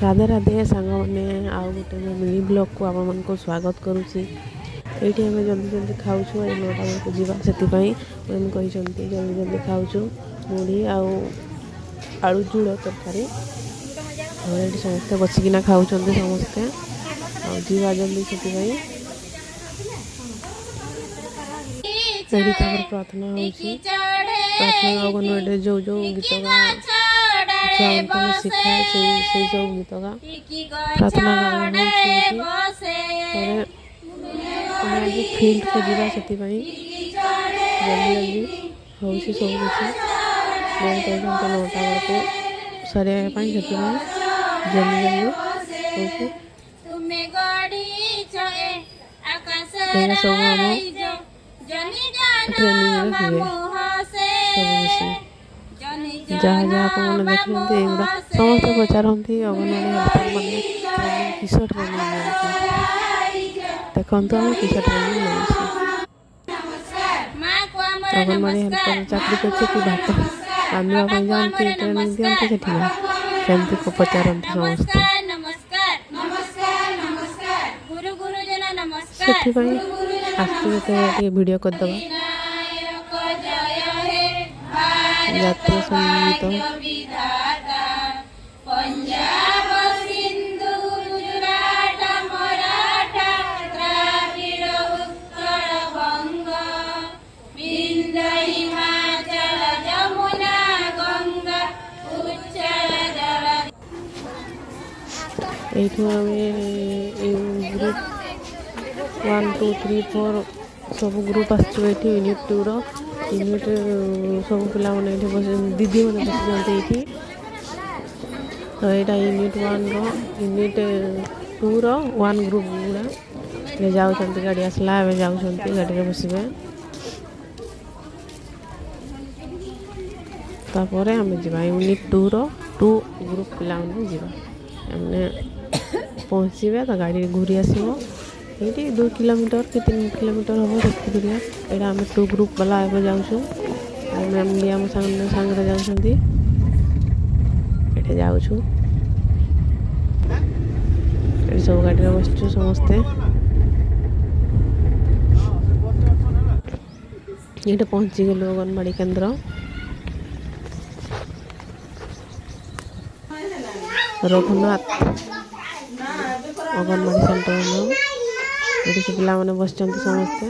राधे राधे सांग मैंने आउ गोटे मिनी ब्लॉग को आप स्वागत करुँची। ये आम जल्दी जल्दी खाऊँ ये 9टा बेलू जावा से मैम कही जल्दी जल्दी खाऊँ मुढ़ी आलू झोल तरकारी ये समस्ते बसिकिना खाऊँ समस्ते आवा जल्दी से प्रार्थना होची प्रार्थना अंगनवाड़ी जो जो गीत छुआ शिखाए से सब गीत प्रार्थना फील्ड को जावा से जल्दी जल्दी हूँ सब किसी मैम कहते 9टा बेलू सारे जल्दी जल्दी हूँ सब आम ट्रेनिंग हुए सब जहाँ जहाँ आप देखते युवा समस्त पचारती अंगनवाड़ी हेल्पर मैंने किस ट्रेनिंग देखु आम किस ट्रेनिंग अंगनवाड़ी हेल्पर चाकरी करते कि भात रांधवाई जाती ट्रेनिंग दिखती से सेमती को पचारती समस्ते से आसते वीडियो करदे जातीय संगीत ये ग्रुप 1 2 3 4 सब ग्रुप आसो यूनिट 2 यूनिट सब पिला मैंने बस दीदी मैंने बस जाते ये तो यहाँ यूनिट 1 यूनिट 2 1 ग्रुप गुड़ा जाऊँ गाड़ी आसला जाऊँ गाड़ी में बसवे तापर आम जा यूनिट 2 2 ग्रुप पिला मैंने पहुँचे तो गाड़ी घूरी आसो ये 2 किलोमीटर कि 3 किलोमीटर हम देखी दूरिया यहाँ आम 2 ग्रुप वाला एवं जाऊँ मैम भी आम सांगे जाऊँगी ये जाऊँ सब गाड़ी में बसचु समस्ते ये पहुँची गलु अंगनवाड़ी केन्द्र रघुनाथ अंगनवाड़ी सेंटर ये से पिला मैंने बस समस्ते